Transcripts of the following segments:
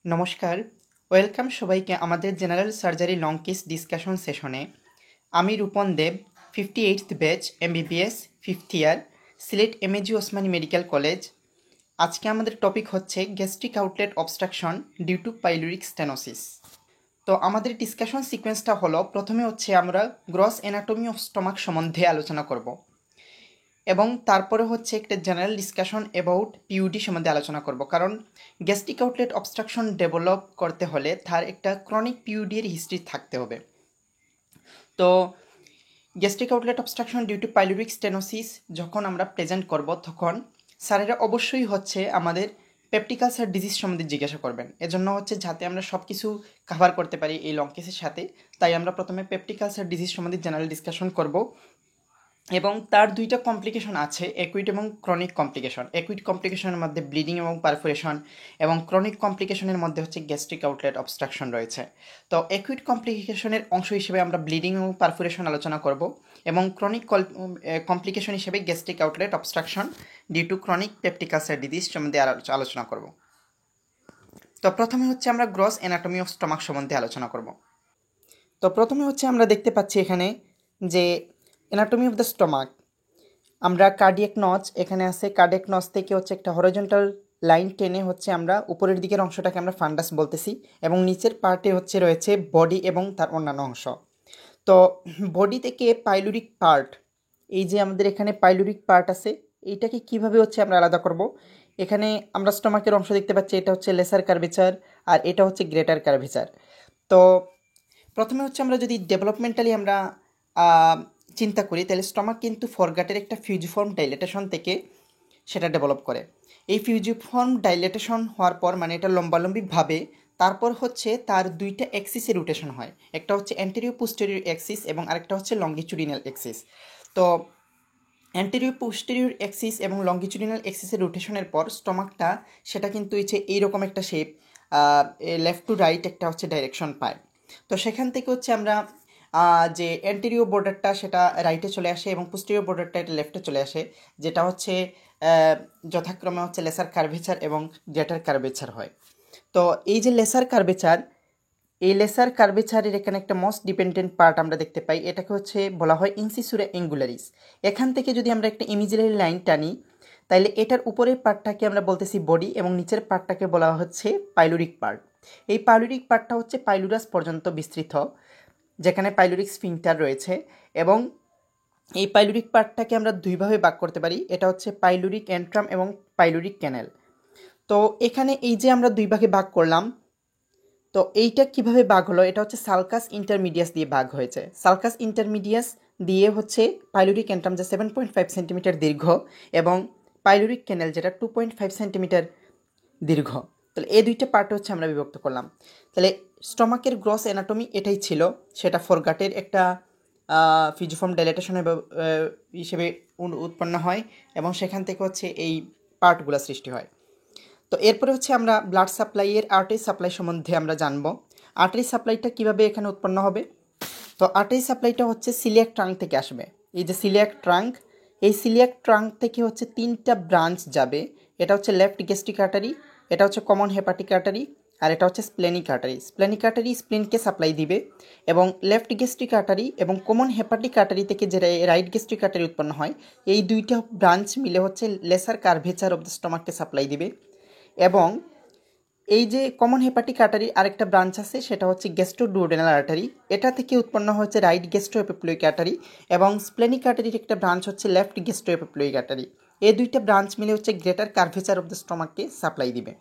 নমস্কার, ওয়েলকাম সবাইকে আমাদের general surgery long case discussion সেশনে। আমি Rupon Deb, 58th batch MBBS 5th year, Sylhet MAG Osmani medical college. আজকে আমাদের টপিক হচ্ছে gastric outlet obstruction due to pyloric stenosis. তো আমাদের ডিসকাশন সিকোয়েন্সটা হলো, প্রথমে হচ্ছে আমরা গ্রস অ্যানাটমি অফ স্টমাক সম্বন্ধে আলোচনা করব এবং তারপরে হচ্ছে একটা জেনারেল ডিসকাশন অ্যাবাউট পিইউডি সম্বন্ধে আলোচনা করব, কারণ গ্যাস্ট্রিক আউটলেট অবস্ট্রাকশন ডেভেলপ করতে হলে তার একটা ক্রনিক পিইউডি এর হিস্ট্রি থাকতে হবে। তো gastric outlet obstruction due to pyloric stenosis যখন আমরা প্রেজেন্ট করব, তখন স্যারেরা অবশ্যই হচ্ছে আমাদের পেপটিক আলসার ডিজিজ সম্বন্ধে জিজ্ঞাসা করবেন। এজন্য হচ্ছে যাতে আমরা সব কিছু কভার করতে পারি এই লং কেসের সাথে, তাই আমরা প্রথমে পেপটিক আলসার ডিজিজ সম্বন্ধে জেনারেল ডিসকাশন করব। এবং তার দুইটা কমপ্লিকেশন আছে, অ্যাকুইট এবং ক্রনিক কমপ্লিকেশন। অ্যাকুইট কমপ্লিকেশনের মধ্যে ব্লিডিং এবং পারফোরেশন, এবং ক্রনিক কমপ্লিকেশনের মধ্যে হচ্ছে গ্যাস্ট্রিক আউটলেট অবস্ট্রাকশন রয়েছে। তো অ্যাকুইট কমপ্লিকেশনের অংশ হিসেবে আমরা ব্লিডিং এবং পারফোরেশন আলোচনা করব, এবং ক্রনিক কমপ্লিকেশন হিসেবে gastric outlet obstruction due to chronic peptic ulcer disease সম্বন্ধে আলোচনা করব। তো প্রথমে হচ্ছে আমরা গ্রস অ্যানাটমি অফ স্টমাক সম্বন্ধে আলোচনা করব। তো প্রথমে হচ্ছে আমরা দেখতে পাচ্ছি এখানে যে অ্যানাটমি অফ দ্য স্টমাক, আমরা কার্ডিয়াক নচ এখানে আছে। কার্ডিয়াক নচ থেকে হচ্ছে একটা হরিজন্টাল লাইন টেনে হচ্ছে আমরা উপরের দিকের অংশটাকে আমরা ফান্ডাস বলতেছি, এবং নিচের পার্টে হচ্ছে রয়েছে বডি এবং তার অন্যান্য অংশ। তো বডি থেকে পাইলোরিক পার্ট, এই যে আমাদের এখানে পাইলোরিক পার্ট আছে, এইটাকে কিভাবে হচ্ছে আমরা আলাদা করব। এখানে আমরা স্টমাকের অংশ দেখতে পাচ্ছি, এটা হচ্ছে লেসার কার্ভেচার আর এটা হচ্ছে গ্রেটার কার্ভেচার। তো প্রথমে হচ্ছে আমরা যদি ডেভেলপমেন্টালি আমরা চিন্তা করি, তাহলে স্টমাক কিন্তু ফরগাটের একটা ফিউজিফর্ম ডাইলেটেশন থেকে সেটা ডেভেলপ করে। এই ফিউজিফর্ম ডাইলেটেশন হওয়ার পর, মানে এটা লম্বালম্বিভাবে, তারপর হচ্ছে তার দুইটা অ্যাক্সিসে রোটেশন হয়। একটা হচ্ছে অ্যান্টেরিয়র পোস্টেরিয়র অ্যাক্সিস এবং আরেকটা হচ্ছে লঙ্গিচুডিনাল অ্যাক্সিস। তো অ্যান্টেরিয়র পোস্টেরিয়র অ্যাক্সিস এবং লঙ্গিচুডিনাল অ্যাক্সিসের রোটেশনের পর স্টমাকটা সেটা কিন্তু হচ্ছে এইরকম একটা শেপ, লেফট টু রাইট একটা হচ্ছে ডাইরেকশন পায়। তো সেখান থেকে হচ্ছে আমরা যে অ্যান্টেরিয়র বর্ডারটা সেটা রাইটে চলে আসে এবং পোস্টেরিয়র বর্ডারটা এটা লেফটে চলে আসে, যেটা হচ্ছে যথাক্রমে হচ্ছে লেসার কার্ভেচার এবং গ্রেটার কার্ভেচার হয়। তো এই যে লেসার কার্ভেচার, এই লেসার কার্ভেচারের এখানে একটা মোস্ট ডিপেন্ডেন্ট পার্ট আমরা দেখতে পাই, এটাকে হচ্ছে বলা হয় ইনসিসুরা অ্যাঙ্গুলারিস। এখান থেকে যদি আমরা একটা ইমিজিনারি লাইন টানি, তাইলে এটার উপরের পার্টটাকে আমরা বলতেছি বডি এবং নিচের পার্টটাকে বলা হচ্ছে পাইলোরিক পার্ট। এই পাইলোরিক পার্টটা হচ্ছে পাইলুরাস পর্যন্ত বিস্তৃত, যেখানে পাইলোরিক স্ফিংটার রয়েছে। এবং এই পাইলোরিক পার্টটাকে আমরা দুইভাবে ভাগ করতে পারি, এটা হচ্ছে পাইলোরিক এন্ট্রাম এবং পাইলোরিক ক্যানেল। তো এখানে এই যে আমরা দুই ভাগে ভাগ করলাম, তো এইটা কিভাবে ভাগ হলো, এটা হচ্ছে সালকাস ইন্টারমিডিয়াস দিয়ে ভাগ হয়েছে। সালকাস ইন্টারমিডিয়াস দিয়ে হচ্ছে পাইলোরিক এন্ট্রাম, যা 7.5 সেন্টিমিটার দীর্ঘ, এবং পাইলোরিক ক্যানেল যেটা 2.5 সেন্টিমিটার দীর্ঘ। তাহলে এই দুইটা পার্ট হচ্ছে আমরা বিভক্ত করলাম। তাহলে স্টমাকের গ্রস অ্যানাটমি এটাই ছিল, সেটা ফরগাটের একটা ফিজিফর্ম ডাইলেটেশন হিসেবে উৎপন্ন হয়, এবং সেখান থেকে হচ্ছে এই পার্টগুলো সৃষ্টি হয়। তো এরপরে হচ্ছে আমরা ব্লাড সাপ্লাইয়ের আর্টারি সাপ্লাই সম্বন্ধে আমরা জানবো। আর্টারি সাপ্লাইটা কিভাবে এখানে উৎপন্ন হবে। তো আর্টারি সাপ্লাইটা হচ্ছে সিলিয়াক ট্রাঙ্ক থেকে আসবে। এই যে সিলিয়াক ট্রাঙ্ক, এই সিলিয়াক ট্রাঙ্ক থেকে হচ্ছে তিনটা ব্রাঞ্চ যাবে। এটা হচ্ছে লেফট গ্যাস্ট্রিক আর্টারি, এটা হচ্ছে কমন হেপাটিক আর্টারি, আর এটা হচ্ছে স্প্লেনিক আর্টারি। স্প্লেনিক আর্টারি স্প্লিনকে সাপ্লাই দিবে, এবং লেফট গ্যাস্ট্রিক আর্টারি এবং কমন হেপাটিক আর্টারি থেকে যে রাইট গ্যাস্ট্রিক আর্টারি উৎপন্ন হয়, এই দুইটা ব্রাঞ্চ মিলে হচ্ছে লেসার কার্ভেচার অফ দ্য স্টমাককে সাপ্লাই দিবে। এবং এই যে কমন হেপাটিক আর্টারির আরেকটা ব্রাঞ্চ আছে, সেটা হচ্ছে গ্যাস্ট্রোডুওডেনাল আর্টারি, এটা থেকে উৎপন্ন হচ্ছে রাইট গ্যাস্ট্রোএপিপ্লয়িক আর্টারি, এবং স্প্লেনিক আর্টারির একটা ব্রাঞ্চ হচ্ছে লেফট গ্যাস্ট্রোএপিপ্লয়িক আর্টারি। এই দুইটা ব্রাঞ্চ মিলে হচ্ছে গ্রেটার কার্ভেচার অফ দ্য স্টমাককে সাপ্লাই দিবে।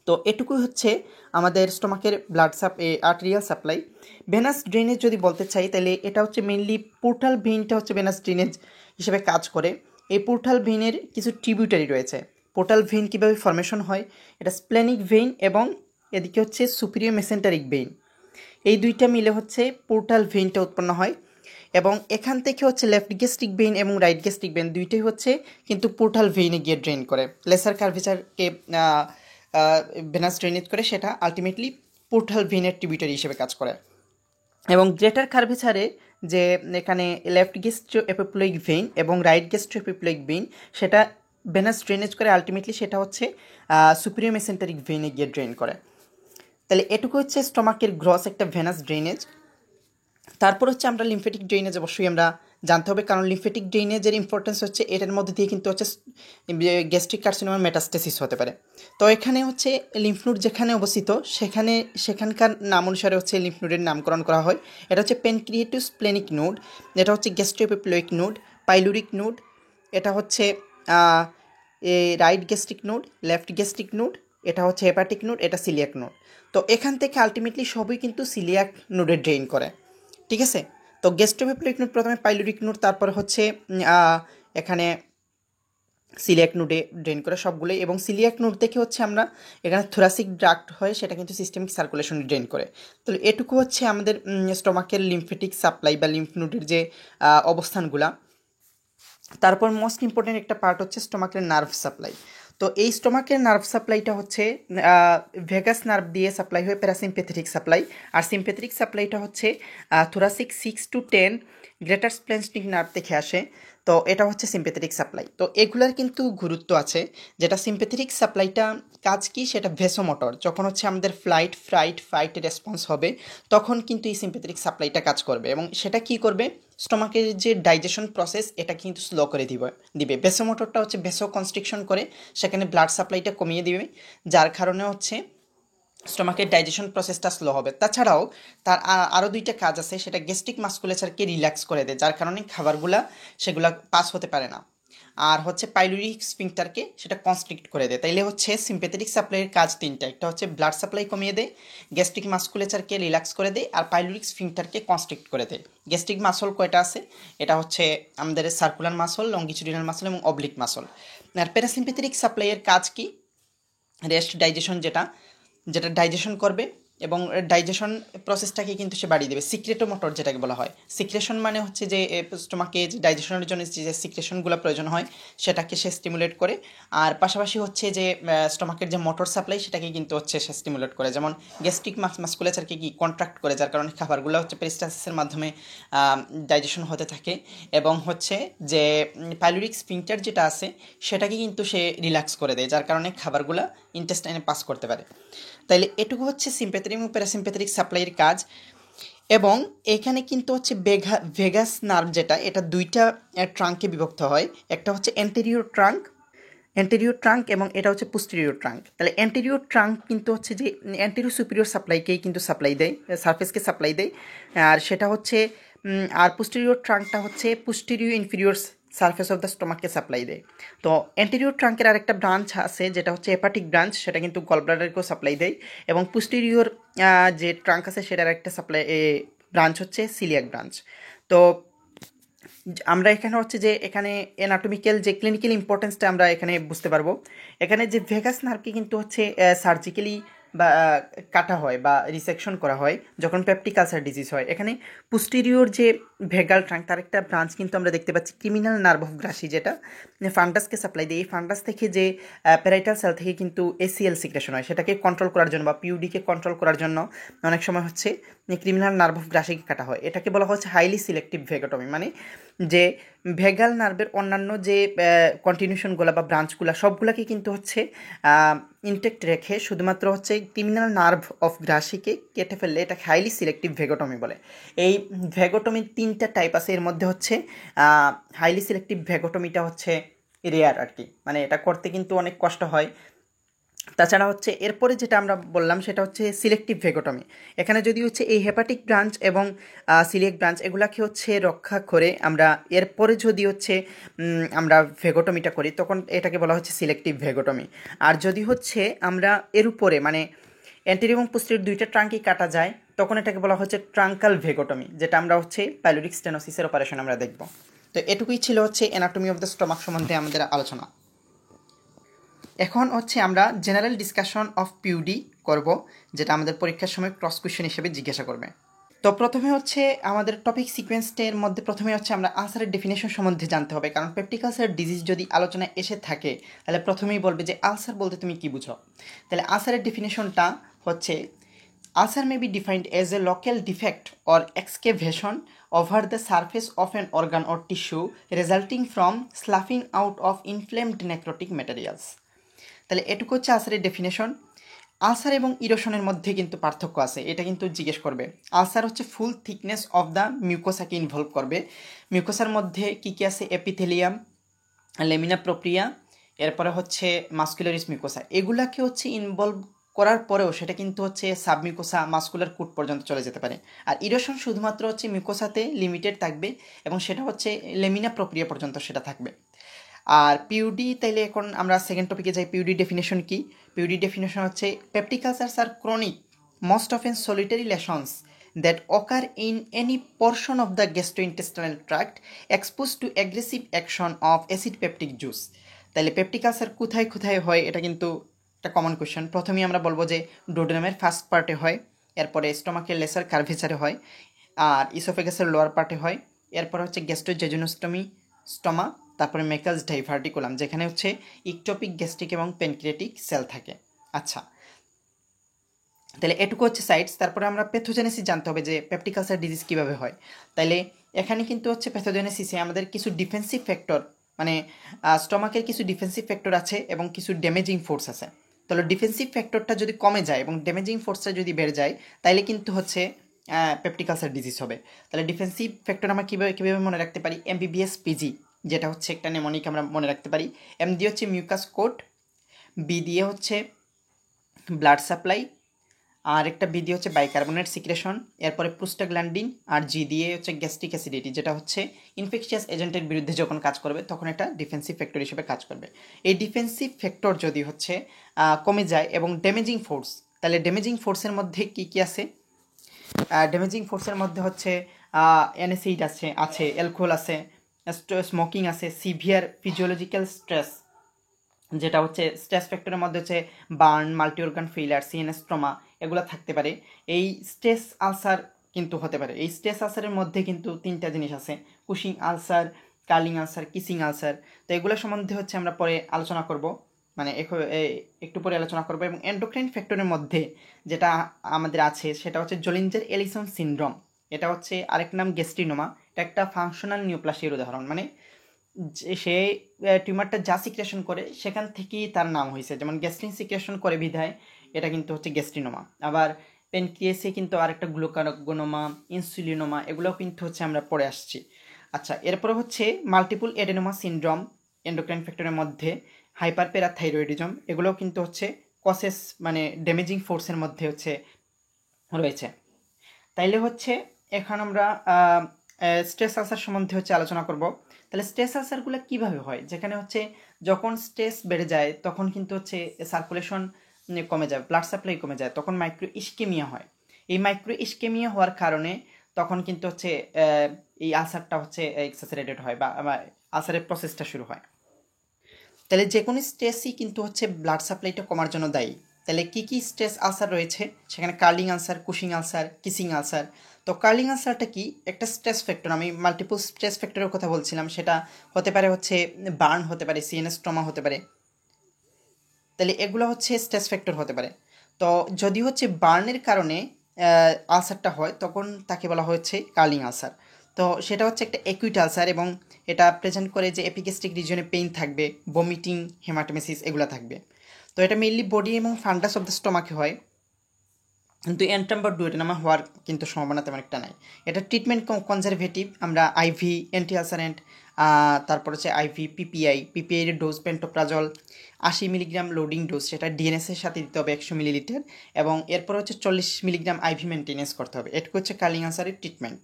তো এটুকুই হচ্ছে আমাদের স্টমাকের blood arterial supply. Venous drainage যদি বলতে চাই, তাহলে এটা হচ্ছে মেনলি পোর্টাল ভেইনটা হচ্ছে ভেনাস ড্রেনেজ হিসেবে কাজ করে। এই পোর্টাল ভেইনের কিছু ট্রিবিউটারি রয়েছে। পোর্টাল ভেইন কীভাবে ফর্মেশন হয়, এটা স্প্লেনিক ভেইন এবং এদিকে হচ্ছে সুপিরিয়র মেসেন্টারিক ভেইন, এই দুইটা মিলে হচ্ছে পোর্টাল ভেইনটা উৎপন্ন হয়। এবং এখান থেকে হচ্ছে লেফট গ্যাস্ট্রিক ভেইন এবং রাইট গ্যাস্ট্রিক ভেইন দুইটাই হচ্ছে কিন্তু পোর্টাল ভেইনে গিয়ে ড্রেন করে, লেসার কার্ভেচারকে ভেনাস ড্রেনেজ করে, সেটা আলটিমেটলি পোর্টাল ভেইনের ট্রিবিউটারি হিসেবে কাজ করে। এবং গ্রেটার কার্ভেচারে যে এখানে লেফট গ্যাস্ট্রো এপিপ্লয়িক ভেইন এবং রাইট গ্যাস্ট্রো এপিপ্লয়িক ভেইন, সেটা ভেনাস ড্রেনেজ করে আলটিমেটলি সেটা হচ্ছে সুপিরিয়র মেসেন্টারিক ভেনে গিয়ে ড্রেন করে। তাহলে এটুকু হচ্ছে স্টমাকের গ্রস একটা ভেনাস ড্রেনেজ। তারপর হচ্ছে আমরা লিম্ফেটিক ড্রেনেজ অবশ্যই আমরা জানতে হবে, কারণ লিম্ফেটিক ড্রেনেজের ইম্পর্টেন্স হচ্ছে এটার মধ্যে দিয়ে কিন্তু হচ্ছে গ্যাস্ট্রিক কার্সিনোমার মেটাস্টেসিস হতে পারে। তো এখানে হচ্ছে লিম্ফনোড যেখানে অবস্থিত সেখানকার নাম অনুসারে হচ্ছে লিম্ফনোডের নামকরণ করা হয়। এটা হচ্ছে প্যানক্রিয়েটিস স্প্লেনিক নোড, এটা হচ্ছে গ্যাস্ট্রোএপিপ্লয়েক নোড, পাইলুরিক নোড, এটা হচ্ছে right gastric node, left gastric node, এটা হচ্ছে হেপাটিক নোড, এটা সিলিয়াক নোড। তো এখান থেকে আলটিমেটলি সবই কিন্তু সিলিয়াক নোডে ড্রেন করে, ঠিক আছে। তো গ্যাস্ট্রোএপিপ্লয়েক নোড প্রথমে পাইলুরিক নোড, তারপর হচ্ছে এখানে সিলিয়াক নোডে ড্রেন করে সবগুলোই, এবং সিলিয়াক নোড থেকে হচ্ছে আমরা এখানে থোরাসিক ড্রাক্ট হয়, সেটা কিন্তু সিস্টেমিক সার্কুলেশনে ড্রেন করে। তাহলে এটুকু হচ্ছে আমাদের স্টোমাকের লিম্ফেটিক সাপ্লাই বা লিম্ফ নোডের যে অবস্থানগুলা। তারপর মোস্ট ইম্পর্টেন্ট একটা পার্ট হচ্ছে স্টোমাকের নার্ভ সাপ্লাই। তো এই স্টোমাকের নার্ভ সাপ্লাইটা হচ্ছে ভেগাস নার্ভ দিয়ে সাপ্লাই হয়, প্যারাসিম্পেথেটিক সাপ্লাই। আর সিম্পেথেটিক সাপ্লাইটা হচ্ছে থোরাসিক 6 to 10 গ্রেটার স্প্লেনস্টিক নার্ভ থেকে আসে। তো এটা হচ্ছে সিম্পেথেটিক সাপ্লাই। তো এগুলার কিন্তু গুরুত্ব আছে, যেটা সিম্পেথেটিক সাপ্লাইটা কাজ কি, সেটা ভেসোমোটর। যখন হচ্ছে আমাদের ফাইট রেসপন্স হবে, তখন কিন্তু এই সিম্পেথেটিক সাপ্লাইটা কাজ করবে, এবং সেটা কি করবে, স্টোমাকের যে ডাইজেশন প্রসেস এটা কিন্তু স্লো করে দিবে। ভেসোমোটরটা হচ্ছে ভেসো কনস্ট্রিকশন করে সেখানে ব্লাড সাপ্লাইটা কমিয়ে দিবে, যার কারণে হচ্ছে স্টোমাকের ডাইজেশন প্রসেসটা স্লো হবে। তাছাড়াও তার আরও দুইটা কাজ আছে, সেটা গ্যাস্ট্রিক মাস্কুলেচারকে রিল্যাক্স করে দেয়, যার কারণে খাবারগুলা সেগুলা পাস হতে পারে না। আর হচ্ছে পাইলুরিক স্ফিংটারকে সেটা কনস্ট্রিক্ট করে দেয়। তাইলে হচ্ছে সিম্পেথেটিক সাপ্লাইয়ের কাজ তিনটা, একটা হচ্ছে ব্লাড সাপ্লাই কমিয়ে দেয়, গ্যাস্ট্রিক মাস্কুলেচারকে রিল্যাক্স করে দেয়, আর পাইলুরিক স্ফিংটারকে কনস্ট্রিক্ট করে দেয়। গ্যাস্ট্রিক মাসল কয়টা আছে, এটা হচ্ছে আমাদের সার্কুলার মাসল, লঙ্গিচুডিনাল মাসল এবং অবলিক মাসল। আর প্যারাসিম্পেথেটিক সাপ্লাইয়ের কাজ কি, রেস্ট ডাইজেশন, যেটা ডাইজেশন করবে এবং ডাইজেশন প্রসেসটাকে কিন্তু সে বাড়িয়ে দেবে। সিক্রেটোমোটর যেটাকে বলা হয়, সিক্রেশন মানে হচ্ছে যে স্টোমাকে যে ডাইজেশনের জন্য যে সিক্রেশনগুলো প্রয়োজন হয় সেটাকে সে স্টিমুলেট করে। আর পাশাপাশি হচ্ছে যে স্টোমাকের যে মোটর সাপ্লাই সেটাকে কিন্তু হচ্ছে সে স্টিমুলেট করে, যেমন গ্যাস্ট্রিক মাস্কুলেচারকে কি কন্ট্রাক্ট করে, যার কারণে খাবারগুলো হচ্ছে পেরিস্টালসিসের মাধ্যমে ডাইজেশন হতে থাকে, এবং হচ্ছে যে পাইলুরিক স্ফিংটার যেটা আছে সেটাকে কিন্তু সে রিল্যাক্স করে দেয়, যার কারণে খাবারগুলো ইন্টেস্টাইনে পাস করতে পারে। তাইলে এটুকু হচ্ছে সিম্প্যাথেটিক এবং প্যারাসিম্প্যাথেটিক সাপ্লাইয়ের কাজ। এবং এখানে কিন্তু হচ্ছে ভেগাস নার্ভ যেটা, এটা দুইটা ট্রাঙ্কে বিভক্ত হয়, একটা হচ্ছে অ্যান্টেরিয়র ট্রাঙ্ক এবং এটা হচ্ছে পোস্টেরিয়র ট্রাঙ্ক। তাহলে অ্যান্টেরিয়র ট্রাঙ্ক কিন্তু হচ্ছে যে অ্যান্টেরিয়র সুপিরিয়র সাপ্লাইকেই কিন্তু সাপ্লাই দেয়, সারফেসকে সাপ্লাই দেয়। আর সেটা হচ্ছে আর পোস্টেরিয়র ট্রাঙ্কটা হচ্ছে posterior inferior surface of the স্টোমাককে সাপ্লাই দেয়। তো অ্যান্টেরিয়র ট্রাঙ্কের আরেকটা ব্রাঞ্চ আছে যেটা হচ্ছে হেপাটিক ব্রাঞ্চ, সেটা কিন্তু গলব্লাডারকেও সাপ্লাই দেয়। এবং পোস্টেরিয়র যে ট্রাঙ্ক আছে সেটার একটা সাপ্লাই ব্রাঞ্চ হচ্ছে সিলিয়াক ব্রাঞ্চ। তো আমরা এখানে হচ্ছে যে এখানে অ্যানাটমিক্যাল যে ক্লিনিক্যাল ইম্পর্টেন্সটা আমরা এখানে বুঝতে পারবো। এখানে যে ভেগাস নার্ভকে কিন্তু হচ্ছে সার্জিক্যালি বা কাটা হয় বা রিসেকশন করা হয় যখন পেপটিক আলসার ডিজিজ হয়। এখানে পোস্টেরিয়র যে ভেগাল ট্রাঙ্ক তার একটা ব্রাঞ্চ কিন্তু আমরা দেখতে পাচ্ছি ক্রিমিনাল নার্ভ অফ গ্রাসি, যেটা ফান্ডাসকে সাপ্লাই দেয়। এই ফান্ডাস থেকে যে প্যারাইটাল সেল থেকে কিন্তু এসিএল সিক্রেশন হয়, সেটাকে কন্ট্রোল করার জন্য বা পিউডিকে কন্ট্রোল করার জন্য অনেক সময় হচ্ছে ক্রিমিনাল নার্ভ অফ গ্রাসিকে কাটা হয়। এটাকে বলা হচ্ছে হাইলি সিলেক্টিভ ভেগাটমি, মানে যে ভেগাল নার্ভের অন্যান্য যে কন্টিনিউশনগুলো বা ব্রাঞ্চগুলো সবগুলোকে কিন্তু হচ্ছে ইনটেক্ট রেখে শুধুমাত্র হচ্ছে ক্রিমিনাল নার্ভ অফ গ্রাসিকে কেটে ফেললে এটা হাইলি সিলেক্টিভ ভেগোটমি বলে। এই ভেগোটমির তিনটা টাইপ আছে, এর মধ্যে হচ্ছে হাইলি সিলেক্টিভ ভেগোটমিটা হচ্ছে রেয়ার আর কি, মানে এটা করতে কিন্তু অনেক কষ্ট হয়। তাছাড়া হচ্ছে এরপরে যেটা আমরা বললাম সেটা হচ্ছে সিলেক্টিভ ভেগোটমি। এখানে যদি হচ্ছে এই হেপাটিক ব্রাঞ্চ এবং সিলিয়াক ব্রাঞ্চ এগুলাকে হচ্ছে রক্ষা করে আমরা এরপরে যদি হচ্ছে আমরা ভেগোটমিটা করি তখন এটাকে বলা হচ্ছে সিলেক্টিভ ভেগোটমি। আর যদি হচ্ছে আমরা এর উপরে মানে অ্যান্টেরিয়র এবং পোস্টেরিয়র দুইটা ট্রাঙ্কই কাটা যায় তখন এটাকে বলা হচ্ছে ট্রাঙ্কাল ভেগোটমি, যেটা আমরা হচ্ছে পাইলোরিক স্টেনোসিসের অপারেশন আমরা দেখব। তো এটুকুই ছিল হচ্ছে অ্যানাটমি অফ দ্য স্টমাক সম্বন্ধে আমাদের আলোচনা। এখন হচ্ছে আমরা জেনারেল ডিসকাশন অফ পিউডি করব, যেটা আমাদের পরীক্ষার সময় ক্রস কোয়েশ্চেন হিসেবে জিজ্ঞাসা করবে। তো প্রথমে হচ্ছে আমাদের টপিক সিকোয়েন্সের মধ্যে প্রথমে হচ্ছে আমরা আলসারের ডেফিনেশন সম্বন্ধে জানতে হবে, কারণ পেপটিক আলসার ডিজিজ যদি আলোচনায় এসে থাকে তাহলে প্রথমেই বলবে যে আলসার বলতে তুমি কি বুঝো। তাহলে আলসারের ডেফিনেশনটা হচ্ছে Ulcer may be defined as a local defect or excavation over the surface of an organ or tissue resulting from sloughing out of inflamed necrotic materials. তাহলে এটুকু হচ্ছে আলসারের ডেফিনেশন। আলসার এবং ইরোশনের মধ্যে কিন্তু পার্থক্য আছে, এটা কিন্তু জিজ্ঞেস করবে। আলসার হচ্ছে ফুল থিকনেস অফ দ্য মিউকোসাকে ইনভলভ করবে। মিউকোসার মধ্যে কী কী আছে? এপিথেলিয়াম, লেমিনা প্রোপ্রিয়া, এরপরে হচ্ছে মাস্কুলারিস মিউকোসা, এগুলাকে হচ্ছে ইনভলভ করার পরেও সেটা কিন্তু হচ্ছে সাবমিউকোসা, মাস্কুলার কুট পর্যন্ত চলে যেতে পারে। আর ইরোশন শুধুমাত্র হচ্ছে মিউকোসাতে লিমিটেড থাকবে এবং সেটা হচ্ছে লেমিনা প্রক্রিয়া পর্যন্ত সেটা থাকবে। আর পিউডি, তাইলে এখন আমরা সেকেন্ড টপিকে যাই। পিউডি ডেফিনেশন কি? পিউডি ডেফিনেশন হচ্ছে peptic ulcers are chronic most often solitary lesions that occur in any portion of the gastrointestinal tract exposed to aggressive action of acid peptic juice. তাহলে peptic ulcer কোথায় কোথায় হয়, এটা কিন্তু একটা common question. প্রথমেই আমরা বলবো যে ডোডেনামের ফার্স্ট পার্টে হয়, এরপরে স্টোমাকের লেসার কার্ভেচারে হয়, আর ইসোফেগাসের লোয়ার পার্টে হয়, এরপর হচ্ছে গ্যাস্ট্রোজেজুনোস্টমি স্টমা, তারপরে মেকালস ডাইভার্টিকুলাম যেখানে হচ্ছে ইকটোপিক, গ্যাস্ট্রিক এবং প্যানক্রিয়াটিক সেল থাকে। আচ্ছা, তাহলে এটুকু হচ্ছে সাইটস। তারপরে আমরা প্যাথোজেনেসিস জানতে হবে যে পেপটিক আলসার ডিজিজ কীভাবে হয়। তাইলে এখানে কিন্তু হচ্ছে প্যাথোজেনেসিসে আমাদের কিছু ডিফেন্সিভ ফ্যাক্টর, মানে স্টমাকের কিছু ডিফেন্সিভ ফ্যাক্টর আছে এবং কিছু ড্যামেজিং ফোর্স আছে। তাহলে ডিফেন্সিভ ফ্যাক্টরটা যদি কমে যায় এবং ড্যামেজিং ফোর্সটা যদি বেড়ে যায় তাইলে কিন্তু হচ্ছে পেপটিক আলসার ডিজিজ হবে। তাহলে ডিফেন্সিভ ফ্যাক্টর আমরা কীভাবে মনে রাখতে পারি? এমবিবিএস পিজি, যেটা হচ্ছে একটা নেমোনিক আমরা মনে রাখতে পারি। এম দিয়ে হচ্ছে মিউকাস কোট, বি দিয়ে হচ্ছে ব্লাড সাপ্লাই, আর একটা বি দিয়ে হচ্ছে বাইকার্বনেট সিক্রেশন, এরপরে প্রোস্টাগ্ল্যান্ডিন, আর জি দিয়ে হচ্ছে গ্যাস্ট্রিক অ্যাসিডিটি, যেটা হচ্ছে ইনফেকশিয়াস এজেন্টের বিরুদ্ধে যখন কাজ করবে তখন এটা ডিফেন্সিভ ফ্যাক্টর হিসেবে কাজ করবে। এই ডিফেন্সিভ ফ্যাক্টর যদি হচ্ছে কমে যায় এবং ড্যামেজিং ফোর্স, তাহলে ড্যামেজিং ফোর্সের মধ্যে কি কি আছে? ড্যামেজিং ফোর্সের মধ্যে হচ্ছে এনএসএইড আছে অ্যালকোহল আছে, স্মোকিং আছে, সিভিয়ার ফিজিওলজিক্যাল স্ট্রেস, যেটা হচ্ছে স্ট্রেস ফ্যাক্টরের মধ্যে হচ্ছে burn, multi organ failure, CNS trauma, এগুলো থাকতে পারে। এই স্ট্রেস আলসার কিন্তু হতে পারে। এই স্ট্রেস আলসারের মধ্যে কিন্তু তিনটা জিনিস আছে: Cushing ulcer, curling ulcer, kissing ulcer. তো এগুলো সম্বন্ধে হচ্ছে আমরা পরে আলোচনা করব, মানে একটু পরে আলোচনা করব। এবং এন্ডোক্রাইন ফ্যাক্টরের মধ্যে যেটা আমাদের আছে সেটা হচ্ছে জোলিঞ্জার এলিসন সিনড্রোম, এটা হচ্ছে আরেক নাম গ্যাস্ট্রিনোমা। এটা একটা ফাংশনাল নিউপ্লাসিয়ার উদাহরণ, মানে সে টিউমারটা যা সিক্রেশন করে সেখান থেকেই তার নাম হয়েছে। যেমন গ্যাস্ট্রিন সিক্রেশন করে বিধায় এটা কিন্তু হচ্ছে গ্যাস্ট্রিনোমা। আবার প্যানক্রিয়াসে কিন্তু আরেকটা গ্লুকাগোনোমা, ইনসুলিনোমা, এগুলোও কিন্তু হচ্ছে আমরা পড়ে আসছি। আচ্ছা, এরপরে হচ্ছে মাল্টিপল এডেনোমা সিনড্রোম এন্ডোক্রাইন ফ্যাক্টরের মধ্যে, হাইপারপ্যারাথাইরয়েডিজম, এগুলোও কিন্তু হচ্ছে কসেস, মানে ড্যামেজিং ফোর্সের মধ্যে হচ্ছে রয়েছে। তাইলে হচ্ছে এখন আমরা স্ট্রেস আলসার সম্বন্ধে হচ্ছে আলোচনা করব। তাহলে স্ট্রেস আলসারগুলো কীভাবে হয়? যেখানে হচ্ছে যখন স্ট্রেস বেড়ে যায় তখন কিন্তু হচ্ছে সার্কুলেশন কমে যায়, ব্লাড সাপ্লাই কমে যায়, তখন মাইক্রো ইস্কেমিয়া হয়। এই মাইক্রো ইস্কেমিয়া হওয়ার কারণে তখন কিন্তু হচ্ছে এই আলসারটা হচ্ছে এক্সাসারেটেড হয় বা আলসারের প্রসেসটা শুরু হয়। তাহলে যে কোনো স্ট্রেসই কিন্তু হচ্ছে ব্লাড সাপ্লাইটা কমার জন্য দায়ী। তাহলে কী কী স্ট্রেস আলসার রয়েছে? সেখানে curling ulcer, Cushing ulcer, kissing ulcer. তো কার্লিং আলসারটা কি? একটা স্ট্রেস ফ্যাক্টর, আমি মাল্টিপল স্ট্রেস ফ্যাক্টরের কথা বলছিলাম, সেটা হতে পারে হচ্ছে বার্ন হতে পারে, সিএনএস ট্রমা হতে পারে। তাহলে এগুলো হচ্ছে স্ট্রেস ফ্যাক্টর হতে পারে। তো যদি হচ্ছে বার্নের কারণে আলসারটা হয় তখন তাকে বলা হচ্ছে কার্লিং আলসার। তো সেটা হচ্ছে একটা অ্যাকুইট আলসার এবং এটা প্রেজেন্ট করে যে এপিগ্যাস্ট্রিক রিজিয়নে পেইন থাকবে, বমিটিং, হেমাটোমেসিস এগুলো থাকবে। তো এটা মেইনলি বডি এবং ফান্ডাস অফ দ্য স্টমাকে হয়, কিন্তু এন্ট্রাম বা ডুওডেনামা হওয়ার কিন্তু সম্ভাবনা তেমন একটা নাই। এটা ট্রিটমেন্ট কনজারভেটিভ, আমরা আইভি অ্যান্টি আলসারেন্ট, তারপর হচ্ছে আইভি পিপিআই এর dose pantoprazole 80 milligram loading dose, সেটা ডিএনএসের সাথে দিতে হবে 100 মিলিলিটার, এবং এরপর হচ্ছে 40 মিলিগ্রাম আইভি মেনটেনেন্স করতে হবে। এটুকু হচ্ছে কার্লিং আলসারের ট্রিটমেন্ট।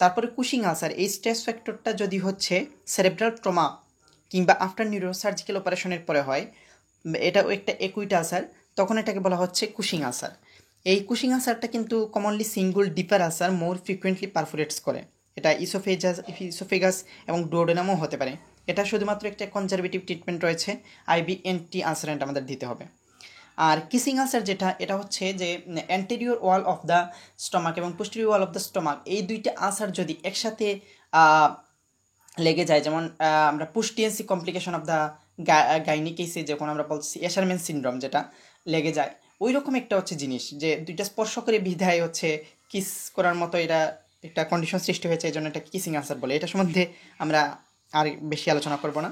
তারপরে কুশিং আলসার, এই স্ট্রেস ফ্যাক্টরটা যদি হচ্ছে সেরেব্রাল ট্রমা কিংবা আফটার নিউরোসার্জিক্যাল অপারেশনের পরে হয়, এটাও একটা অ্যাকুইট আলসার, তখন এটাকে বলা হচ্ছে কুশিং আলসার। এই কুশিং আলসারটা কিন্তু commonly single deeper ulcer more frequently perforates করে। এটা ইসোফেগাস এবং ডুওডেনামও হতে পারে। এটা শুধুমাত্র একটা কনজারভেটিভ ট্রিটমেন্ট রয়েছে, আইভি অ্যান্টি আলসারেন্ট আমাদের দিতে হবে। আর কিসিং আলসার যেটা, এটা হচ্ছে যে anterior wall of the stomach এবং posterior wall of the stomach, এই দুইটা আলসার যদি একসাথে লেগে যায়, যেমন আমরা পুস্টিয়েন্সি কমপ্লিকেশন অফ দ্য গাইনিক কেসে যখন আমরা বলছি এশারম্যান সিনড্রোম, যেটা লেগে যায়, ওই রকম একটা হচ্ছে জিনিস যে দুইটা স্পর্শ করে বিধায় হচ্ছে কিস করার মতো এটা একটা কন্ডিশন সৃষ্টি হয়েছে, এই জন্য এটা কিসিং আলসার বলে। এটা সম্বন্ধে আমরা আর বেশি আলোচনা করব না।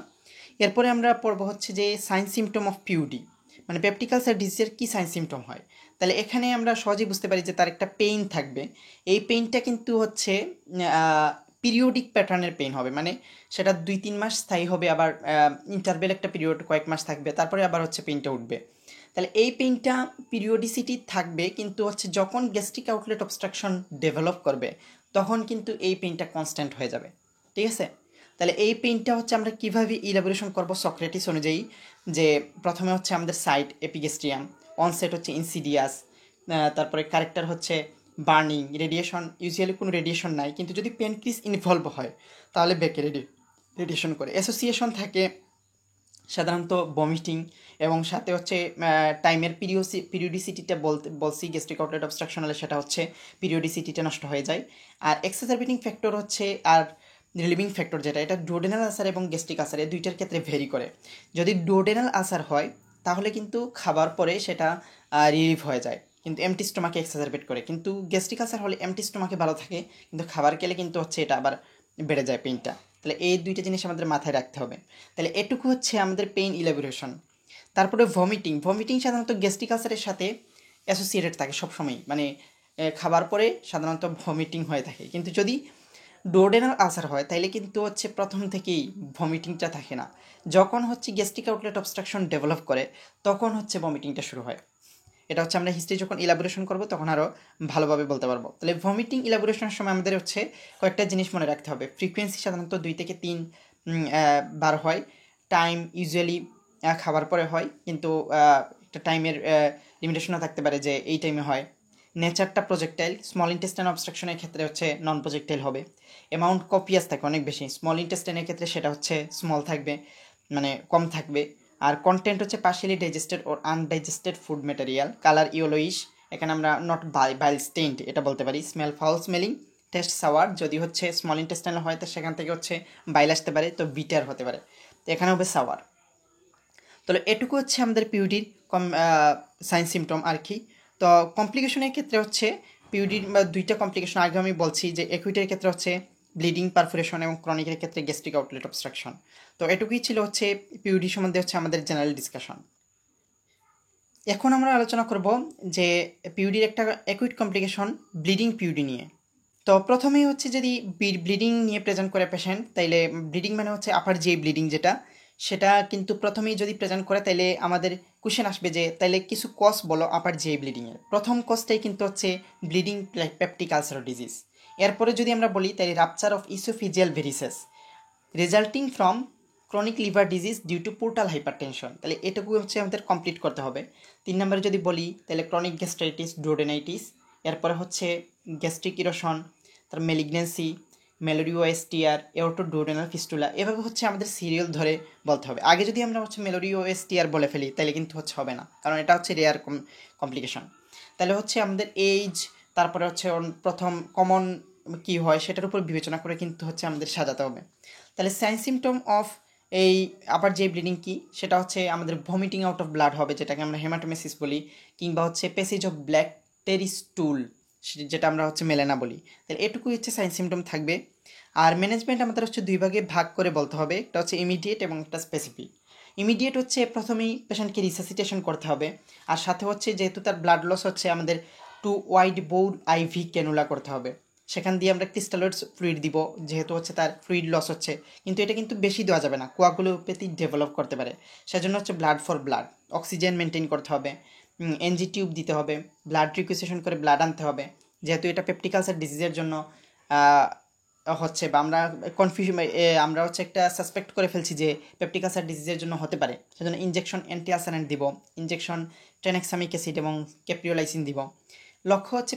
এরপরে আমরা পড়ব হচ্ছে যে সাইন সিমটম অফ পিউডি, মানে পেপটিক আলসার ডিজিজের কী সাইন সিমটম হয়। তাহলে এখানে আমরা সহজেই বুঝতে পারি যে তার একটা পেইন থাকবে। এই পেইনটা কিন্তু হচ্ছে পিরিয়ডিক প্যাটার্নের পেইন হবে, মানে সেটা 2-3 মাস স্থায়ী হবে, আবার ইন্টারভেল একটা পিরিয়ড কয়েক মাস থাকবে, তারপরে আবার হচ্ছে পেইনটা উঠবে। তাহলে এই পেইনটা পিরিয়ডিসিটি থাকবে, কিন্তু হচ্ছে যখন গ্যাস্ট্রিক আউটলেট অবস্ট্রাকশন ডেভেলপ করবে তখন কিন্তু এই পেইনটা কনস্ট্যান্ট হয়ে যাবে। ঠিক আছে? তাহলে এই পেইনটা হচ্ছে আমরা কীভাবে ইলাবোরেশন করব সক্রেটিস অনুযায়ী, যে প্রথমে হচ্ছে আমাদের সাইট এপিগ্যাস্ট্রিয়াম, অনসেট হচ্ছে ইনসিডিয়াস, তারপরে ক্যারেক্টার হচ্ছে বার্নিং, রেডিয়েশন ইউজুয়ালি কোনো রেডিয়েশন নাই, কিন্তু যদি পেনক্রিস ইনভলভ হয় তাহলে বেকে রেডিয়েশন করে। অ্যাসোসিয়েশন থাকে সাধারণত ভমিটিং, এবং সাথে হচ্ছে টাইমের পিরিয়ডিসিটিটা বলছি গ্যাস্ট্রিক আউটলেট অবস্ট্রাকশন হলে সেটা হচ্ছে পিরিয়ডিসিটিটা নষ্ট হয়ে যায়। আর এক্সাজারবেটিং ফ্যাক্টর হচ্ছে আর রিলিভিং ফ্যাক্টর যেটা, এটা ডুওডেনাল আলসার এবং গ্যাস্ট্রিক আলসার এই দুইটার ক্ষেত্রে ভেরি করে। যদি ডুওডেনাল আলসার হয় তাহলে কিন্তু খাবার পরে সেটা রিলিভ হয়ে যায়, কিন্তু এমটি স্টোমাকে এক্সাজারবেট করে। কিন্তু গ্যাস্ট্রিক আলসার হলে এমটি স্টোমাকে ভালো থাকে, কিন্তু খাবার খেলে কিন্তু হচ্ছে এটা আবার বেড়ে যায় পেইনটা। তাহলে এই দুইটা জিনিস আমাদের মাথায় রাখতে হবে। তাহলে এটুকু হচ্ছে আমাদের পেইন ইলাবোরেশন। তারপরে ভমিটিং সাধারণত গ্যাস্ট্রিক আলসারের সাথে অ্যাসোসিয়েটেড থাকে সবসময়, মানে খাবার পরে সাধারণত ভমিটিং হয়ে থাকে। কিন্তু যদি ডুওডেনাল আলসার হয় তাইলে কিন্তু হচ্ছে প্রথম থেকেই ভমিটিংটা থাকে না, যখন হচ্ছে গ্যাস্ট্রিক আউটলেট অবস্ট্রাকশন ডেভেলপ করে তখন হচ্ছে ভমিটিংটা শুরু হয়। এটা হচ্ছে আমরা হিস্ট্রি যখন ইলাবোরেশন করব তখন আরও ভালোভাবে বলতে পারবো। তাহলে ভমিটিং ইলাবোরেশনের সময় আমাদের হচ্ছে কয়েকটা জিনিস মনে রাখতে হবে। ফ্রিকোয়েন্সি সাধারণত 2 থেকে 3 বার হয়। টাইম ইউজুয়ালি খাবার পরে হয়, কিন্তু একটা টাইমের লিমিটেশনও থাকতে পারে যে এই টাইমে হয়। নেচারটা প্রজেক্টাইল, স্মল ইন্টেস্টাইন অবস্ট্রাকশনের ক্ষেত্রে হচ্ছে নন প্রজেক্টাইল হবে। অ্যামাউন্ট কপিয়াস থাকে অনেক বেশি, স্মল ইন্টেস্টাইনের ক্ষেত্রে সেটা হচ্ছে স্মল থাকবে, মানে কম থাকবে। আর কন্টেন্ট হচ্ছে partially digested or undigested food material. Colour yellowish, এখানে আমরা নট বাইল স্টেইনড এটা বলতে পারি। Smell foul smelling, taste sour, যদি হচ্ছে স্মল ইন্টেস্টাইনাল হয় তো সেখান থেকে হচ্ছে বাইল আসতে পারে, তো বিটার হতে পারে, তো এখানে হবে সাওয়ার। তাহলে এটুকু হচ্ছে আমাদের পিউডির সাইন সিমটম আর কি। তো কমপ্লিকেশনের ক্ষেত্রে হচ্ছে পিউডির দুইটা কমপ্লিকেশন আগে আমি বলছি, যে একুইটের ক্ষেত্রে হচ্ছে ব্লিডিং, পারফোরেশন, এবং ক্রনিকের ক্ষেত্রে গ্যাস্ট্রিক আউটলেট অবস্ট্রাকশন। তো এটুকুই ছিল হচ্ছে পিউডি সম্বন্ধে হচ্ছে আমাদের জেনারেল ডিসকাশন। এখন আমরা আলোচনা করব যে পিউডির একটা একুইট কমপ্লিকেশন ব্লিডিং পিউডি নিয়ে। তো প্রথমেই হচ্ছে যদি ব্লিডিং নিয়ে প্রেজেন্ট করে পেশেন্ট, তাইলে ব্লিডিং মানে হচ্ছে আপার যে ব্লিডিং যেটা, সেটা কিন্তু প্রথমেই যদি প্রেজেন্ট করে তাইলে আমাদের কোশ্চেন আসবে যে তাইলে কিছু কজ বলো আপার যে ব্লিডিংয়ের। প্রথম কজটাই কিন্তু হচ্ছে ব্লিডিং পেপটিক আলসার ডিজিজ। এরপরে যদি আমরা বলি তাহলে rupture of oesophageal varices resulting from chronic liver disease due to portal hypertension. তাহলে এটুকু হচ্ছে আমাদের কমপ্লিট করতে হবে। 3 নম্বরে যদি বলি তাহলে ক্রনিক গ্যাস্ট্রাইটিস, ডুওডেনাইটিস, এরপরে হচ্ছে গ্যাস্ট্রিক ইরোশন, তার মেলিগনেন্সি, মেলোরিওএসটিআর, এওরটোডুওডেনাল ফিস্টুলা। এভাবে হচ্ছে আমাদের সিরিয়াল ধরে বলতে হবে। আগে যদি আমরা হচ্ছে মেলোরিওএসটিআর বলে ফেলি তাহলে কিন্তু হচ্ছে হবে না, কারণ এটা হচ্ছে রেয়ার কমপ্লিকেশন। তাহলে হচ্ছে আমাদের এইজ, তারপরে হচ্ছে প্রথম কমন কী হয় সেটার উপর বিবেচনা করে কিন্তু হচ্ছে আমাদের সাজাতে হবে। তাহলে সাইন সিমটম অফ এই আবার যে ব্লিডিং কি, সেটা হচ্ছে আমাদের ভমিটিং আউট অফ ব্লাড হবে, যেটাকে আমরা হেমাটোমেসিস বলি, কিংবা হচ্ছে প্যাসেজ অফ ব্ল্যাক টেরিস্টুল, যেটা আমরা হচ্ছে মেলেনা বলি। তাহলে এটুকুই হচ্ছে সাইন সিমটম থাকবে। আর ম্যানেজমেন্ট আমাদের হচ্ছে 2 ভাগে ভাগ করে বলতে হবে, একটা হচ্ছে ইমিডিয়েট এবং একটা স্পেসিফিক। ইমিডিয়েট হচ্ছে প্রথমেই পেশেন্টকে রিসাসিটেশন করতে হবে, আর সাথে হচ্ছে যেহেতু তার ব্লাড লস হচ্ছে আমাদের 2 ওয়াইড বোর আইভি ক্যানুলা করতে হবে, সেখান দিয়ে আমরা ক্রিস্টালয়েডস ফ্লুইড দিব, যেহেতু হচ্ছে তার ফ্লুইড লস হচ্ছে। কিন্তু এটা কিন্তু বেশি দেওয়া যাবে না, কোয়াগুলোপ্যাথি ডেভেলপ করতে পারে, সেজন্য হচ্ছে blood for blood, oxygen maintain করতে হবে, এনজি টিউব দিতে হবে, ব্লাড রিকুইসেশন করে ব্লাড আনতে হবে, যেহেতু এটা পেপটিক আলসার ডিজিজের জন্য হচ্ছে, বা আমরা আমরা হচ্ছে একটা সাসপেক্ট করে ফেলছি যে পেপটিক আলসার ডিজিজের জন্য হতে পারে, সেজন্য ইনজেকশন অ্যান্টি আলসারেন্ট দিব, ইনজেকশন ট্রেনেক্সামিক অ্যাসিড এবং ক্যাপ্রিওলাইসিন দিব। লক্ষ্য হচ্ছে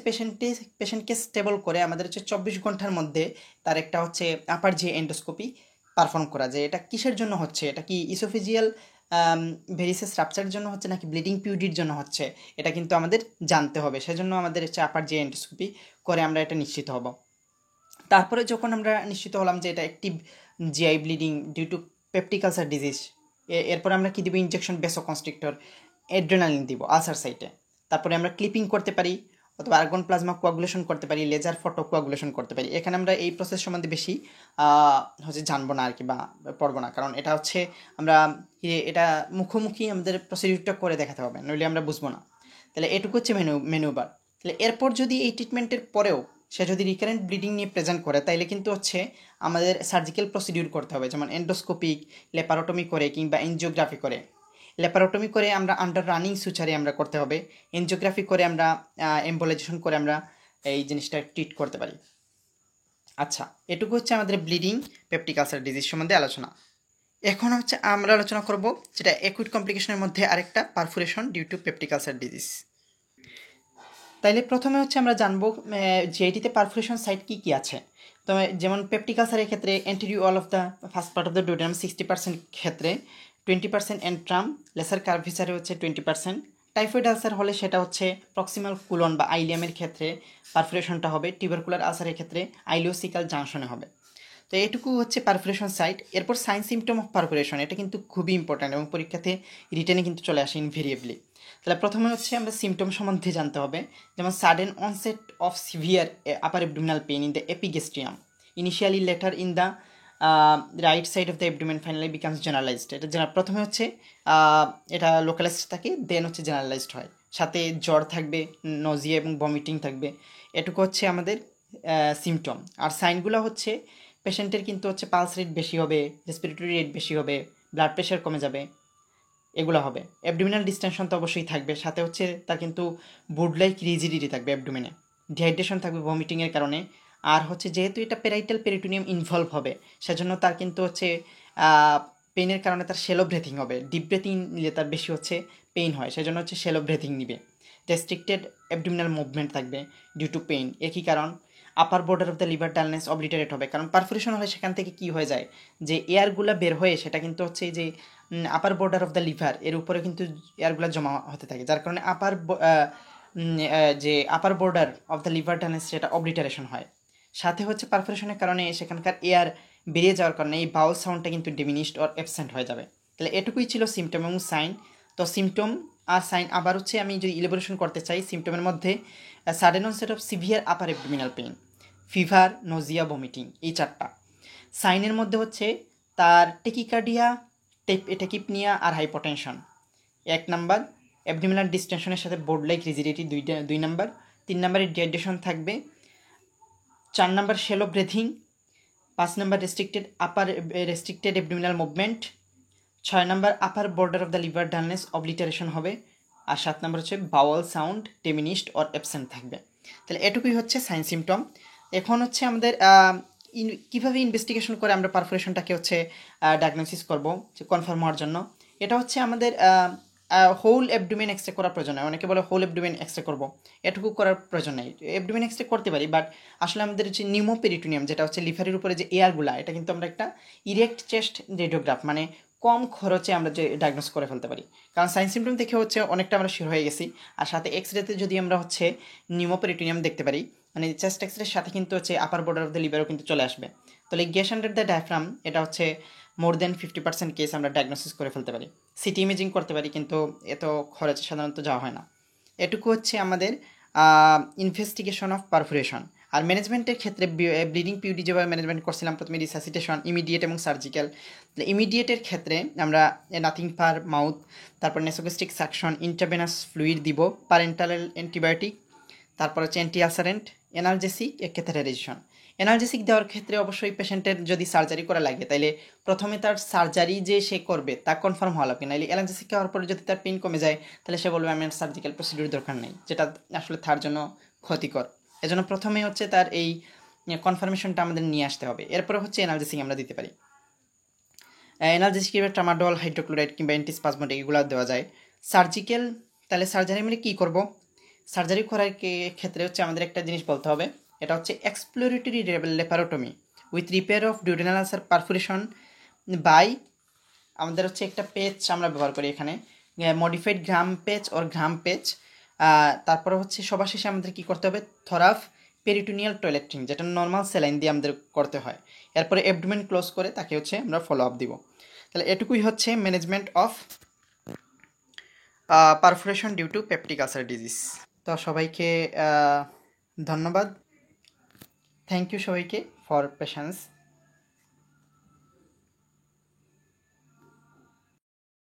পেশেন্টকে স্টেবল করে আমাদের হচ্ছে 24 ঘন্টার মধ্যে তার একটা হচ্ছে আপার যে এন্ডোস্কোপি পারফর্ম করা, যে এটা কিসের জন্য হচ্ছে, এটা কি ইসোফেজিয়াল ভেরিসেস রাপচারের জন্য হচ্ছে নাকি ব্লিডিং পিউডির জন্য হচ্ছে, এটা কিন্তু আমাদের জানতে হবে। সেজন্য আমাদের হচ্ছে আপার যে এন্ডোস্কোপি করে আমরা এটা নিশ্চিত হব। তারপরে যখন আমরা নিশ্চিত হলাম যে এটা active GI bleeding due to peptic ulcer disease, এরপরে আমরা কি দিব, ইনজেকশন বেসোকনস্ট্রিক্টর, অ্যাড্রেনালিন দিব আলসার সাইটে। তারপরে আমরা ক্লিপিং করতে পারি, অথবা আর্গন প্লাজমা কোয়াগুলেশন করতে পারি, লেজার ফটো কোয়াগুলেশন করতে পারি। এখানে আমরা এই প্রসেস সম্বন্ধে বেশি হচ্ছে জানবো না আর কি, বা পড়বো না, কারণ এটা হচ্ছে আমরা এটা মুখোমুখি আমাদের প্রসিডিউরটা করে দেখাতে হবে, নইলে আমরা বুঝবো না। তাহলে এটুকু হচ্ছে মেনুবার। তাহলে এরপর যদি এই ট্রিটমেন্টের পরেও সে যদি রিকারেন্ট ব্লিডিং নিয়ে প্রেজেন্ট করে, তাইলে কিন্তু হচ্ছে আমাদের সার্জিক্যাল প্রসিডিউর করতে হবে, যেমন এন্ডোস্কোপিক, লেপারোটমি করে কিংবা এনজিওগ্রাফি করে। লেপারোটমি করে আমরা আন্ডার রানিং সুচারে আমরা করতে হবে, এনজিওগ্রাফি করে আমরা এম্বোলাইজেশন করে আমরা এই জিনিসটা ট্রিট করতে পারি। আচ্ছা, এটুকু হচ্ছে আমাদের ব্লিডিং পেপটিক আলসার ডিজিজ সম্বন্ধে আলোচনা। এখন হচ্ছে আমরা আলোচনা করব যেটা অ্যাকুইট কমপ্লিকেশনের মধ্যে আরেকটা perforation due to peptic ulcer disease. তাইলে প্রথমে হচ্ছে আমরা জানবো যে এটিতে পারফোরেশন সাইট কী কী আছে। তো যেমন পেপটিক আলসারের ক্ষেত্রে anterior wall of the first part of the duodenum 60% ক্ষেত্রে, 20% এন্ট্রাম, লেসার কার্ভিসারে হচ্ছে 20%। টাইফয়েড আলসার হলে সেটা হচ্ছে প্রক্সিমাল কুলন বা আইলিয়ামের ক্ষেত্রে পারফোরেশনটা হবে, টিউবারকুলার আলসারের ক্ষেত্রে আইলিওসিকাল জাংশনে হবে। তো এটুকু হচ্ছে পারফোরেশন সাইট। এরপর সাইন সিমটম অফ পারফোরেশন, এটা কিন্তু খুবই ইম্পর্ট্যান্ট এবং পরীক্ষাতে রিটেনে কিন্তু চলে আসে ইনভেরিয়েবলি। তাহলে প্রথমে হচ্ছে আমরা সিমটম সম্বন্ধে জানতে হবে, যেমন sudden onset of severe upper abdominal pain in the epigastrium, initially letter in the right side of the abdomen, finally becomes generalised. এটা প্রথমে হচ্ছে এটা লোকালাইজড থাকে, দেন হচ্ছে জেনারেলাইজড হয়, সাথে জ্বর থাকবে, নজিয়া এবং ভমিটিং থাকবে। এটুকু হচ্ছে আমাদের সিমটম। আর সাইনগুলো হচ্ছে পেশেন্টের কিন্তু হচ্ছে পালস রেট বেশি হবে, রেসপিরেটরি রেট বেশি হবে, ব্লাড প্রেশার কমে যাবে, এগুলো হবে। অ্যাবডোমিনাল ডিস্টেনশন তো অবশ্যই থাকবে, সাথে হচ্ছে তার কিন্তু বুড লাইক রিজিডিটি থাকবে অ্যাবডোমিনে, ডিহাইড্রেশন থাকবে ভমিটিংয়ের কারণে। আর হচ্ছে যেহেতু এটা পেরাইটাল পেরিটোনিয়াম ইনভলভ হবে, সেজন্য তার কিন্তু হচ্ছে পেইনের কারণে তার শ্যালো ব্রেথিং হবে। ডিপ ব্রেথিং নিলে তার বেশি হচ্ছে পেইন হয়, সেজন্য হচ্ছে শ্যালো ব্রেথিং নিবে। রেস্ট্রিক্টেড অ্যাবডোমিনাল মুভমেন্ট থাকবে ডিউ টু পেইন। একই কারণ আপার border of the liver dullness obliterate হবে, কারণ পারফোরেশন হলে সেখান থেকে কি হয়ে যায়, যে এয়ারগুলো বের হয়ে সেটা কিন্তু হচ্ছে যে আপার বর্ডার অফ দ্য লিভার এর উপরে কিন্তু এয়ারগুলো জমা হতে থাকে, যার কারণে যে আপার border of the liver dullness সেটা অবলিটারেশন হয়। সাথে হচ্ছে পারফোরেশনের কারণে সেখানকার এয়ার বেরিয়ে যাওয়ার কারণে এই বাউল সাউন্ডটা কিন্তু ডিমিনিশড অর অ্যাবসেন্ট হয়ে যাবে। তাহলে এটুকুই ছিল সিমটম এবং সাইন। তো সিমটম আর সাইন আবার হচ্ছে আমি যদি ইলাবোরেশন করতে চাই, সিমটমের মধ্যে sudden onset of severe upper abdominal pain, fever, নোজিয়া, vomiting, এই চারটা। সাইনের মধ্যে হচ্ছে তার টেকিকার্ডিয়া, টেকিপনিয়া আর হাইপোটেনশন 1 নাম্বার, অ্যাবডোমিনাল ডিস্টেনশনের সাথে বোর্ড লাইক রিজিডিটি 2 নাম্বার, 3 নাম্বারে ডিহাইড্রেশন থাকবে, 4 number shallow breathing, 5 number restricted abdominal movement, 6 number upper border of the liver dullness obliteration হবে, আর 7 নাম্বার হচ্ছে bowel sound diminished or absent থাকবে। তাহলে এটুকুই হচ্ছে সাইন সিমটম। এখন হচ্ছে আমাদের কীভাবে ইনভেস্টিগেশন করে আমরা পারফোরেশনটাকে হচ্ছে ডায়াগনোসিস করবো কনফার্ম হওয়ার জন্য। এটা হচ্ছে আমাদের হোল অ্যাবডোমেন এক্সরে করার প্রয়োজন নেই। অনেকে বলে হোল অ্যাবডোমেন এক্সরে করবো, এটুকু করার প্রয়োজন নেই। অ্যাবডোমেন এক্সরে করতে পারি, বাট আসলে আমাদের যে নিউমোপেরিটোনিয়াম, যেটা হচ্ছে লিভারের উপরে যে এয়ারগুলা, এটা কিন্তু আমরা একটা ইরেক্ট চেস্ট রেডিওগ্রাফ মানে কম খরচে আমরা যে ডায়াগনোস করে ফেলতে পারি, কারণ সাইন সিমটম দেখে হচ্ছে অনেকটা আমরা শিওর হয়ে গেছি। আর সাথে এক্সরেতে যদি আমরা হচ্ছে নিউমোপেরিটোনিয়াম দেখতে পারি, মানে চেস্ট এক্সরের সাথে কিন্তু হচ্ছে আপার বর্ডার অফ দ্য লিভারও কিন্তু চলে আসবে। তাহলে গ্যাস আন্ডার দ্য ডায়াফ্রাম, এটা হচ্ছে মোর দেন 50% কেস আমরা ডায়াগনোসিস করে ফেলতে পারি। সিটি ইমেজিং করতে পারি, কিন্তু এত খরচে সাধারণত যাওয়া হয় না। এটুকু হচ্ছে আমাদের ইনভেস্টিগেশন অফ পারফোরেশন। আর ম্যানেজমেন্টের ক্ষেত্রে ব্লিডিং পিউডি যেভাবে ম্যানেজমেন্ট করছিলাম, প্রথমে রিসাসিটেশন, ইমিডিয়েট এবং সার্জিক্যাল। ইমিডিয়েটের ক্ষেত্রে আমরা নাথিং পার মাউথ, তারপর নেসোগ্যাস্ট্রিক সাকশন, ইন্টারভেনাস ফ্লুইড দিব, প্যারেন্টাল অ্যান্টিবায়োটিক, তারপর হচ্ছে অ্যান্টি আসারেন্ট, এনালজেসিক, ক্যাথেটারাইজেশন। এনালজেসিক দেওয়ার ক্ষেত্রে অবশ্যই পেশেন্টের যদি সার্জারি করা লাগে, তাইলে প্রথমে তার সার্জারি যে সে করবে তা কনফার্ম হওয়া লাগবে, নাইলে এনালজেসিক খাওয়ার পরে যদি তার পেইন কমে যায়, তাহলে সে বলবে আমার সার্জিক্যাল প্রসিডিউর দরকার নেই, যেটা আসলে তার জন্য ক্ষতিকর। এজন্য প্রথমে হচ্ছে তার এই কনফার্মেশনটা আমাদের নিয়ে আসতে হবে, এরপরে হচ্ছে এনালজেসিক আমরা দিতে পারি। এনালজেসিক হিসেবে ট্রামাডল, হাইড্রোক্লোরাইড কিংবা অ্যান্টিস্পাজমোটিক এগুলো দেওয়া যায়। সার্জিক্যাল, তাহলে সার্জারি মানে কী করব? সার্জারি করার ক্ষেত্রে হচ্ছে আমাদের একটা জিনিস বলতে হবে, এটা হচ্ছে exploratory laparotomy with repair of duodenal ulcer perforation by, আমাদের হচ্ছে একটা পেজ আমরা ব্যবহার করি এখানে, modified Graham patch or Graham patch. তারপরে হচ্ছে সবার শেষে আমাদের কী করতে হবে, থরাফ পেরিটোনিয়াল টয়লেট্রিং, যেটা নর্মাল স্যালাইন দিয়ে আমাদের করতে হয়। এরপরে অ্যাবডোমেন ক্লোজ করে তাকে হচ্ছে আমরা ফলো আপ দিব। তাহলে এটুকুই হচ্ছে management of perforation due to peptic ulcer disease. তো সবাইকে ধন্যবাদ। থ্যাংক ইউ সবাইকে ফর পেশেন্স।